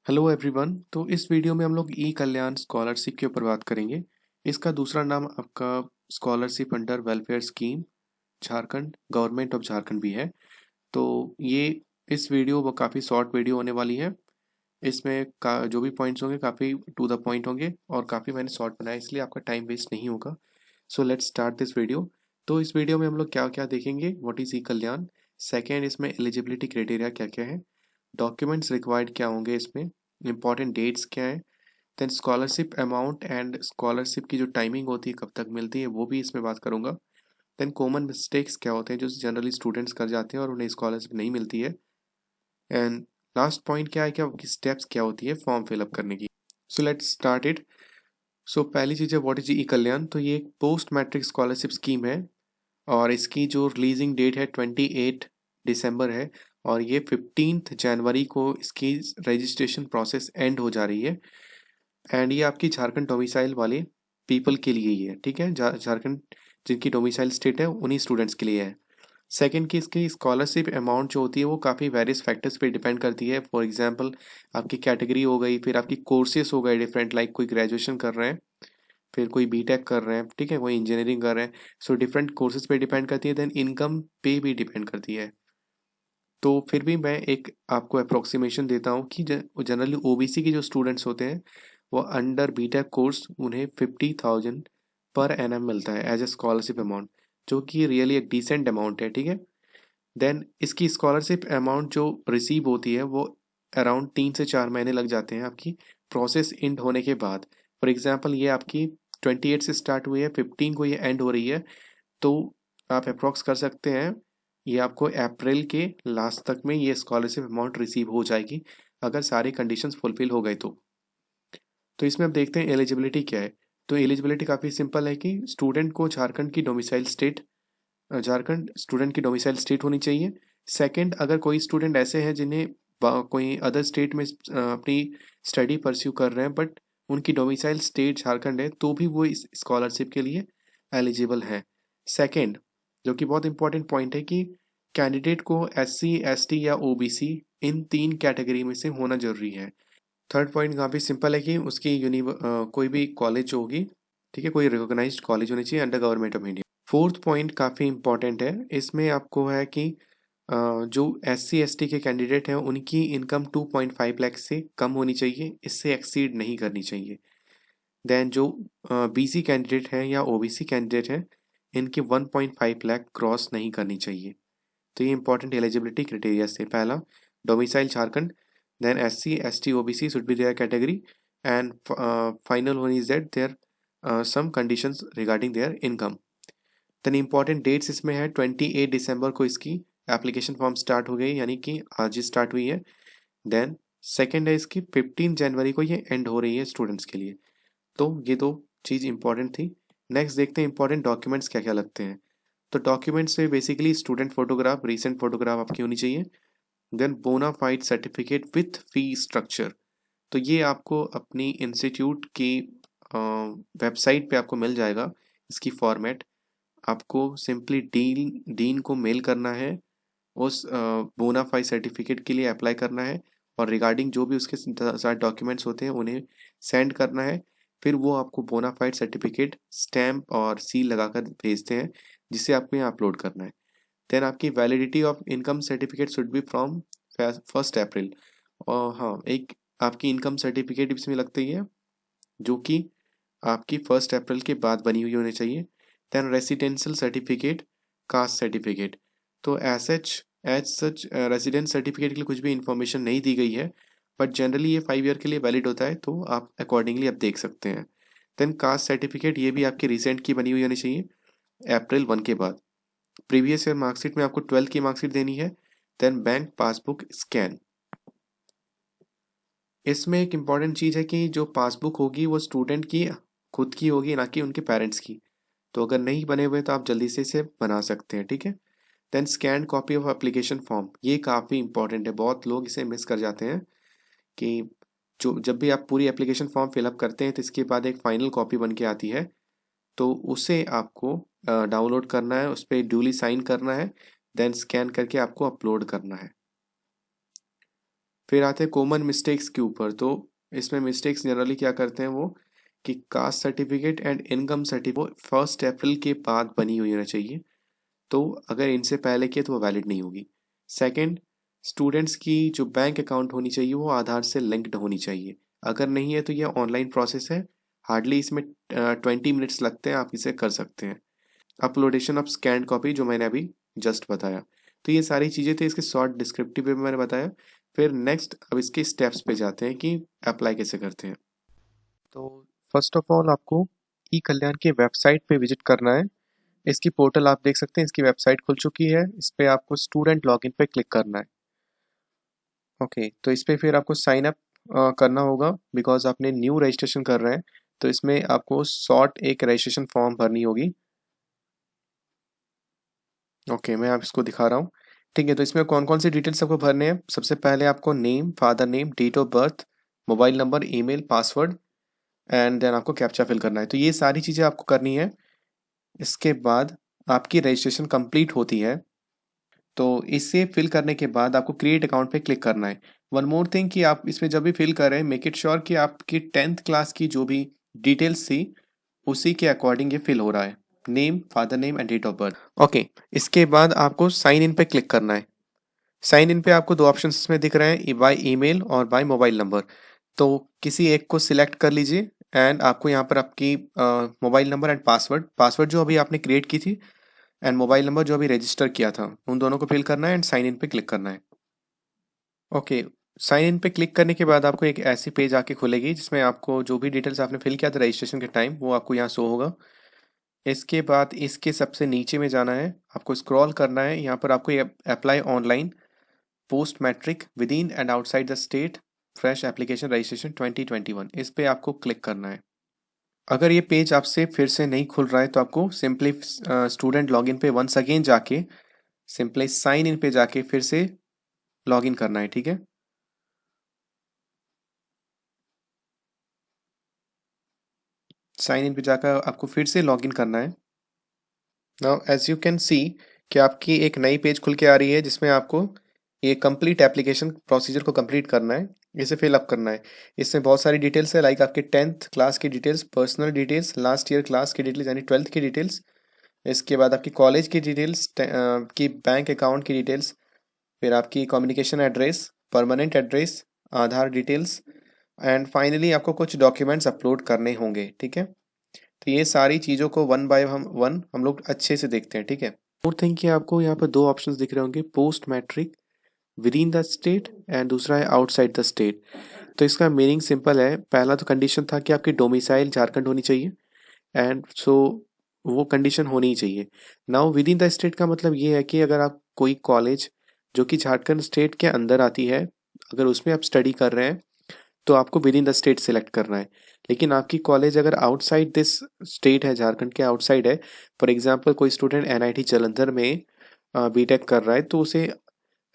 Hello everyone. तो इस video में हम लोग ई कल्याण स्कॉलरशिप के ऊपर बात करेंगे। इसका दूसरा नाम आपका scholarship under welfare scheme Jharkhand government of Jharkhand भी है। तो ये इस वीडियो वो काफ़ी शॉर्ट वीडियो होने वाली है। इसमें जो भी पॉइंट्स होंगे काफ़ी टू द पॉइंट होंगे और काफ़ी मैंने शॉर्ट बनाया, इसलिए आपका टाइम वेस्ट नहीं होगा। सो लेट्स स्टार्ट दिस वीडियो। तो इस वीडियो में हम लोग क्या क्या देखेंगे, what is E Kalyan. Second, इसमें एलिजिबिलिटी क्राइटेरिया क्या क्या है, डॉक्यूमेंट्स रिक्वायर्ड क्या होंगे, इसमें इंपॉर्टेंट डेट्स क्या है, then scholarship amount and scholarship की जो टाइमिंग होती है कब तक मिलती है वो भी इसमें बात करूंगा। देन कॉमन मिस्टेक्स क्या होते हैं जो जनरली स्टूडेंट्स कर जाते हैं और उन्हें स्कॉलरशिप नहीं मिलती है। एंड लास्ट पॉइंट क्या है, क्या स्टेप्स क्या होती है फॉर्म फिलअप करने की। So let's start it. So पहली चीज़ है व्हाट इज ई कल्याण। तो ये एक पोस्ट मैट्रिक स्कॉलरशिप स्कीम है और इसकी जो रिलीजिंग डेट है 28 दिसंबर है और ये 15 जनवरी को इसकी रजिस्ट्रेशन प्रोसेस एंड हो जा रही है। एंड ये आपकी झारखंड डोमिसाइल वाले पीपल के लिए ही है, ठीक है। झारखंड जिनकी डोमिसाइल स्टेट है उन्हीं स्टूडेंट्स के लिए है। सेकंड की इसकी स्कॉलरशिप अमाउंट जो होती है वो काफ़ी वेरियस फैक्टर्स पे डिपेंड करती है। फॉर एग्जांपल आपकी कैटेगरी हो गई, फिर आपकी कोर्सेस हो गए डिफरेंट, लाइक कोई ग्रेजुएशन कर रहे हैं, फिर कोई बीटेक कर रहे हैं, ठीक है, कोई इंजीनियरिंग कर रहे हैं। सो डिफरेंट कोर्सेज पे डिपेंड करती है। देन इनकम पे भी डिपेंड करती है। तो फिर भी मैं एक आपको अप्रोक्सीमेशन देता हूँ कि जनरली ओबीसी के जो स्टूडेंट्स होते हैं वो अंडर बीटेक कोर्स उन्हें 50,000 पर एनम मिलता है एज ए स्कॉलरशिप अमाउंट, जो कि रियली एक डिसेंट अमाउंट है, ठीक है। देन इसकी स्कॉलरशिप अमाउंट जो रिसीव होती है वो अराउंड 3 से 4 महीने लग जाते हैं आपकी प्रोसेस एंड होने के बाद। फॉर एग्जांपल ये आपकी 28 से स्टार्ट हुई है, 15 को ये एंड हो रही है। तो आप अप्रॉक्स कर सकते हैं ये आपको अप्रैल के लास्ट तक में ये स्कॉलरशिप अमाउंट रिसीव हो जाएगी, अगर सारे कंडीशंस फुलफिल हो गए तो इसमें अब देखते हैं एलिजिबिलिटी क्या है। तो एलिजिबिलिटी काफ़ी सिंपल है कि स्टूडेंट को झारखंड स्टूडेंट की डोमिसाइल स्टेट होनी चाहिए। सेकंड, अगर कोई स्टूडेंट ऐसे हैं जिन्हें कोई अदर स्टेट में अपनी स्टडी परस्यू कर रहे हैं बट उनकी डोमिसाइल स्टेट झारखंड है, तो भी वो इस स्कॉलरशिप के लिए एलिजिबल हैं। सेकंड, जो कि बहुत इंपॉर्टेंट पॉइंट है कि कैंडिडेट को एससी एसटी या ओबीसी इन 3 कैटेगरी में से होना जरूरी है। थर्ड पॉइंट काफ़ी सिंपल है कि उसकी कोई भी कॉलेज होगी, ठीक है, कोई रिकॉग्नाइज्ड कॉलेज होनी चाहिए under government of India. Fourth point काफ़ी इंपॉर्टेंट है, इसमें आपको है कि जो एस सी एस टी के कैंडिडेट हैं उनकी इनकम 2.5 लाख से कम होनी चाहिए, इससे एक्सीड नहीं करनी चाहिए। देन जो बीसी कैंडिडेट हैं या ओबीसी कैंडिडेट हैं इनकी 1.5 लाख क्रॉस नहीं करनी चाहिए। तो ये इंपॉर्टेंट एलिजिबिलिटी क्राइटेरिया से पहला, domicile Jharkhand, then S C S T O B C should be their category, and final one is that there some conditions regarding their income. Then important dates इसमें है 28 दिसंबर को इसकी एप्लीकेशन फॉर्म स्टार्ट हो गई, यानी कि आज ही स्टार्ट हुई है। देन सेकेंड है इसकी 15 जनवरी को ये एंड हो रही है स्टूडेंट्स के लिए। तो ये दो चीज़ इंपॉर्टेंट थी। नेक्स्ट देखते हैं इंपॉर्टेंट डॉक्यूमेंट्स क्या क्या लगते हैं। तो डॉक्यूमेंट्स में basically student photograph, recent photograph आपकी होनी चाहिए। Then bonafide certificate with fee structure. तो ये आपको अपनी इंस्टीट्यूट की वेबसाइट पे आपको मिल जाएगा इसकी फॉर्मेट। आपको सिंपली डीन को मेल करना है, उस बोनाफाइड सर्टिफिकेट के लिए अप्लाई करना है और रिगार्डिंग जो भी उसके साथ डॉक्यूमेंट्स होते हैं उन्हें सेंड करना है। फिर वो आपको बोनाफाइड सर्टिफिकेट स्टैम्प और सील लगाकर भेजते हैं, जिसे आपको यहाँ अपलोड करना है। देन आपकी validity of income certificate should be from 1 अप्रैल। और हाँ, एक आपकी इनकम सर्टिफिकेट इसमें लगती है जो कि आपकी 1 अप्रैल के बाद बनी हुई होनी चाहिए। Then residential certificate, caste certificate. तो एज सच रेसिडेंस सर्टिफिकेट के लिए कुछ भी इंफॉर्मेशन नहीं दी गई है, बट जनरली ये 5 ईयर के लिए वैलिड होता है, तो आप अकॉर्डिंगली आप देख सकते हैं। देन कास्ट सर्टिफिकेट, ये भी आपकी रिसेंट की बनी हुई होनी चाहिए अप्रैल 1 के बाद। प्रीवियस ईयर मार्कशीट में आपको 12th की मार्कशीट देनी है। Then bank passbook scan. इसमें एक इम्पॉर्टेंट चीज़ है कि जो पासबुक होगी वो स्टूडेंट की खुद की होगी, ना कि उनके पेरेंट्स की। तो अगर नहीं बने हुए तो आप जल्दी से इसे बना सकते हैं, ठीक है। Then scan copy of application form, ये काफ़ी इंपॉर्टेंट है, बहुत लोग इसे मिस कर जाते हैं कि जो जब भी आप पूरी एप्लीकेशन फॉर्म फिलअप करते हैं तो इसके बाद एक फाइनल कॉपी बन के आती है, तो उसे आपको डाउनलोड करना है, उस पर ड्यूली साइन करना है, देन स्कैन करके आपको अपलोड करना है। फिर आते हैं कॉमन मिस्टेक्स के ऊपर। तो इसमें मिस्टेक्स जनरली क्या करते हैं वो कि cast certificate and income certificate 1 अप्रैल के बाद बनी हुई होना चाहिए। तो अगर इनसे पहले किए तो वो वैलिड नहीं होगी। सेकंड, स्टूडेंट्स की जो बैंक अकाउंट होनी चाहिए वो आधार से लिंक्ड होनी चाहिए। अगर नहीं है तो ये ऑनलाइन प्रोसेस है, हार्डली इसमें 20 मिनट्स लगते हैं, आप इसे कर सकते हैं। अपलोडेशन ऑफ स्कैन कॉपी जो मैंने अभी जस्ट बताया। तो ये सारी चीज़ें थे इसके शॉर्ट डिस्क्रिप्टिव में मैंने बताया। फिर नेक्स्ट अब इसके स्टेप्स पे जाते हैं कि अप्लाई कैसे करते हैं। तो फर्स्ट ऑफ ऑल आपको ई कल्याण की वेबसाइट पे विजिट करना है। इसकी पोर्टल आप देख सकते हैं, इसकी वेबसाइट खुल चुकी है। इस पे आपको स्टूडेंट लॉगिन पे क्लिक करना है। ओके, तो इस पे फिर आपको साइन अप करना होगा, बिकॉज आपने न्यू रजिस्ट्रेशन कर रहे हैं। तो इसमें आपको शॉर्ट एक रजिस्ट्रेशन फॉर्म भरनी होगी। ओके, मैं आप इसको दिखा रहा हूँ। ठीक है, तो इसमें कौन कौन सी डिटेल्स आपको भरने हैं? सबसे पहले आपको name, father name, date of birth, mobile number, email, password and then आपको कैप्चा फिल करना है। तो ये सारी चीज़ें आपको करनी है। इसके बाद आपकी रजिस्ट्रेशन कंप्लीट होती है। तो इसे फिल करने के बाद आपको क्रिएट अकाउंट पे क्लिक करना है। वन मोर थिंग कि आप इसमें जब भी फिल कर रहे हैं, मेक इट श्योर कि आपकी 10th क्लास की जो भी डिटेल्स थी उसी के अकॉर्डिंग ये फिल हो रहा है। Name, father name and date of birth. Okay, इसके बाद आपको साइन इन पे क्लिक करना है। साइन इन पे आपको दो ऑप्शन इसमें दिख रहे हैं, बाय ईमेल और बाय मोबाइल नंबर। तो किसी एक को सिलेक्ट कर लीजिए एंड आपको यहाँ पर आपकी mobile number and password password जो अभी आपने क्रिएट की थी एंड मोबाइल नंबर जो अभी रजिस्टर किया था, उन दोनों को फिल करना है एंड साइन इन पे क्लिक करना है। ओके, साइन इन पे क्लिक करने के बाद आपको एक ऐसी पेज आके खुलेगी जिसमें आपको जो भी डिटेल्स आपने फिल किया था रजिस्ट्रेशन के टाइम वो आपको यहाँ शो होगा। इसके बाद इसके सबसे नीचे में जाना है, आपको स्क्रॉल करना है। यहाँ पर आपको apply online post matric within and outside the state fresh application registration 2021, इस पे आपको क्लिक करना है। अगर ये पेज आपसे फिर से नहीं खुल रहा है तो आपको सिंपली स्टूडेंट लॉगिन पे वंस अगेन जाके सिंपली साइन इन पे जाके फिर से लॉगिन करना है। ठीक है, साइन इन पे जाकर आपको फिर से लॉगिन करना है। Now as you can see कि आपकी एक नई पेज खुल के आ रही है जिसमें आपको ये कंप्लीट एप्लीकेशन प्रोसीजर को कंप्लीट करना है, इसे फिल अप करना है। इसमें बहुत सारी डिटेल्स है, लाइक आपके 10th क्लास की details, personal details, last year class की डिटेल्स यानी 12th की डिटेल्स। इसके बाद आपकी कॉलेज की डिटेल्स, की बैंक अकाउंट की डिटेल्स, फिर आपकी communication address, permanent address, Aadhaar details and finally आपको कुछ डॉक्यूमेंट्स अपलोड करने होंगे। ठीक है, तो ये सारी चीज़ों को वन बाय वन हम लोग अच्छे से देखते हैं। ठीक है, और थिंक कि आपको यहाँ पर दो ऑप्शंस दिख रहे होंगे, post matric within the state and दूसरा है आउटसाइड द स्टेट। तो इसका मीनिंग सिंपल है। पहला तो कंडीशन था कि आपकी डोमिसाइल झारखंड होनी चाहिए एंड सो वो कंडीशन होनी ही चाहिए। Now with in the state का मतलब ये है कि अगर आप कोई कॉलेज जो कि झारखंड स्टेट के अंदर आती है, अगर उसमें आप स्टडी कर रहे हैं तो आपको with in the state select करना है। लेकिन आपकी कॉलेज अगर आउटसाइड दिस स्टेट है, झारखंड के आउटसाइड है, फॉर एग्जांपल कोई स्टूडेंट एनआईटी जालंधर में बीटेक कर रहा है तो उसे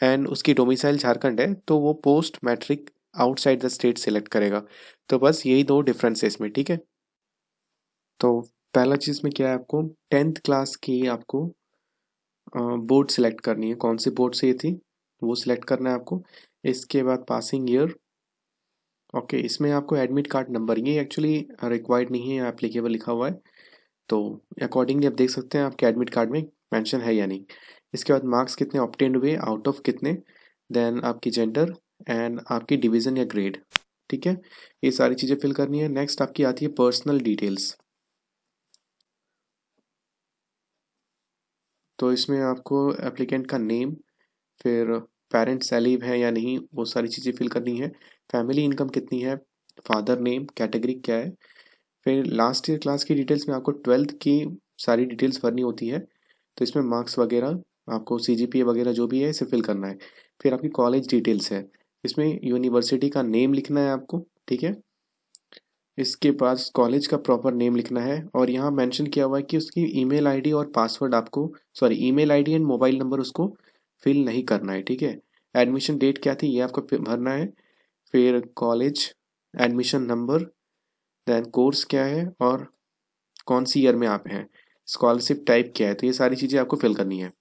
एंड उसकी डोमिसाइल झारखंड है तो वो post matric outside the state select करेगा। तो बस यही दो डिफरेंस है इसमें। ठीक है, तो पहला चीज़ में क्या है, आपको 10th क्लास की आपको बोर्ड सेलेक्ट करनी है, कौन सी बोर्ड से ये थी वो सिलेक्ट करना है आपको। इसके बाद पासिंग ईयर। ओके, इसमें आपको एडमिट कार्ड नंबर, ये एक्चुअली रिक्वायर्ड नहीं है, एप्लीकेबल लिखा हुआ है। तो अकॉर्डिंगली आप देख सकते हैं आपके एडमिट कार्ड में मेंशन है या नहीं। इसके बाद मार्क्स कितने ऑब्टेन्ड हुए, आउट ऑफ कितने, देन आपकी जेंडर एंड आपकी डिवीज़न या ग्रेड। ठीक है, ये सारी चीज़ें फिल करनी है। नेक्स्ट आपकी आती है पर्सनल डिटेल्स। तो इसमें आपको एप्लीकेंट का नेम, फिर पेरेंट्स एलिव है या नहीं वो सारी चीज़ें फिल करनी है। फैमिली इनकम कितनी है, फादर नेम, कैटेगरी क्या है। फिर लास्ट ईयर क्लास की डिटेल्स में आपको 12th की सारी डिटेल्स भरनी होती है। तो इसमें मार्क्स वगैरह, आपको सीजीपीए वगैरह जो भी है इसे फिल करना है। फिर आपकी कॉलेज डिटेल्स है, इसमें यूनिवर्सिटी का नेम लिखना है आपको। ठीक है, इसके पास कॉलेज का प्रॉपर नेम लिखना है और यहाँ मेंशन किया हुआ है कि उसकी ईमेल आईडी और पासवर्ड आपको, sorry email ID and mobile number उसको फिल नहीं करना है। ठीक है, एडमिशन डेट क्या थी ये आपको भरना है। फिर college, admission number, then course क्या है और कौन सी ईयर में आप हैं, स्कॉलरशिप टाइप क्या है, तो ये सारी चीज़ें आपको फिल करनी है।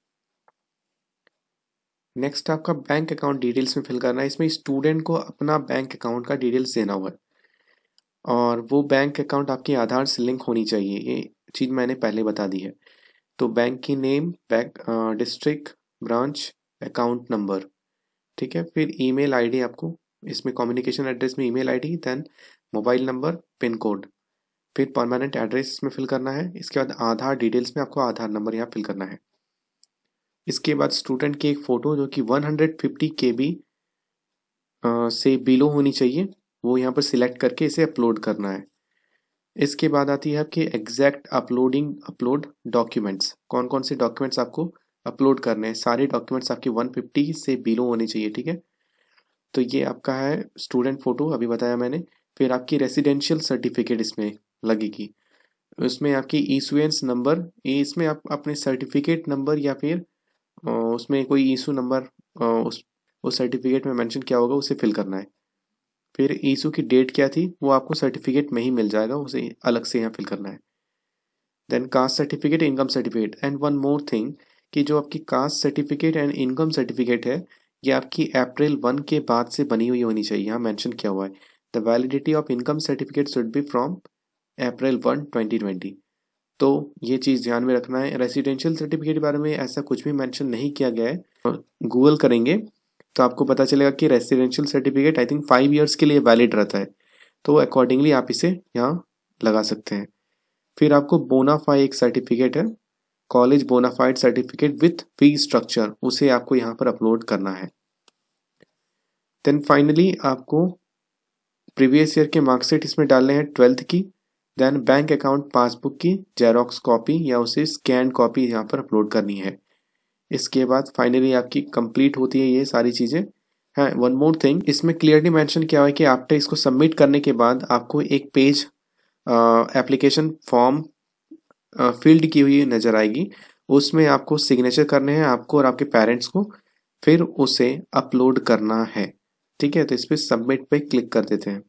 नेक्स्ट आपका बैंक अकाउंट डिटेल्स में फिल करना है। इसमें स्टूडेंट को अपना बैंक अकाउंट का डिटेल्स देना हुआ है और वो बैंक अकाउंट आपके आधार से लिंक होनी चाहिए, ये चीज़ मैंने पहले बता दी है। तो बैंक की name, bank, district, branch, account number, ठीक है। फिर ईमेल आईडी आपको इसमें कम्युनिकेशन एड्रेस में email ID, then mobile number, pin code, फिर परमानेंट एड्रेस में फिल करना है। इसके बाद आधार डिटेल्स में आपको आधार नंबर यहाँ फिल करना है। इसके बाद स्टूडेंट की एक फ़ोटो जो कि 150 KB से बिलो होनी चाहिए, वो यहाँ पर सिलेक्ट करके इसे अपलोड करना है। इसके बाद आती है आपकी एग्जैक्ट अपलोड डॉक्यूमेंट्स। कौन कौन से डॉक्यूमेंट्स आपको अपलोड करने हैं, सारे डॉक्यूमेंट्स आपके 150 से बिलो होने चाहिए, ठीक है। तो ये आपका है स्टूडेंट फ़ोटो, अभी बताया मैंने। फिर आपकी रेसिडेंशियल सर्टिफिकेट इसमें लगेगी। उसमें आपकी इशुएंस नंबर, इसमें आप अपने सर्टिफिकेट नंबर या फिर उसमें कोई इशू नंबर उस सर्टिफिकेट में मेंशन किया होगा, उसे फिल करना है। फिर इशू की डेट क्या थी वो आपको सर्टिफिकेट में ही मिल जाएगा, उसे अलग से यहाँ फिल करना है। Then caste certificate, income certificate, and one more thing कि जो आपकी caste certificate and income certificate है ये आपकी अप्रैल 1 के बाद से बनी हुई होनी चाहिए, यहाँ मेंशन किया हुआ है। The validity of income certificate should be from April 1, 2020। तो ये चीज़ ध्यान में रखना है। रेसिडेंशियल सर्टिफिकेट के बारे में ऐसा कुछ भी मेंशन नहीं किया गया है। गूगल करेंगे तो आपको पता चलेगा कि residential certificate I think 5 years के लिए वैलिड रहता है, तो अकॉर्डिंगली आप इसे यहाँ लगा सकते हैं। फिर आपको बोनाफाइड एक सर्टिफिकेट है, college bonafide certificate with fee structure, उसे आपको यहाँ पर अपलोड करना है। देन फाइनली आपको प्रीवियस ईयर के मार्कशीट इसमें डालने हैं 12th की। देन बैंक अकाउंट पासबुक की जेरोक्स कॉपी या उसे स्कैन कॉपी यहाँ पर अपलोड करनी है। इसके बाद फाइनली आपकी कंप्लीट होती है ये सारी चीज़ें। हाँ, वन मोर थिंग, इसमें क्लियरली मेंशन किया हुआ है कि आफ्टर इसको सबमिट करने के बाद आपको एक पेज एप्लीकेशन फॉर्म फील्ड की हुई नज़र आएगी, उसमें आपको सिग्नेचर करने हैं आपको और आपके पेरेंट्स को, फिर उसे अपलोड करना है, ठीक है। तो इस पर सबमिट पे क्लिक कर देते हैं।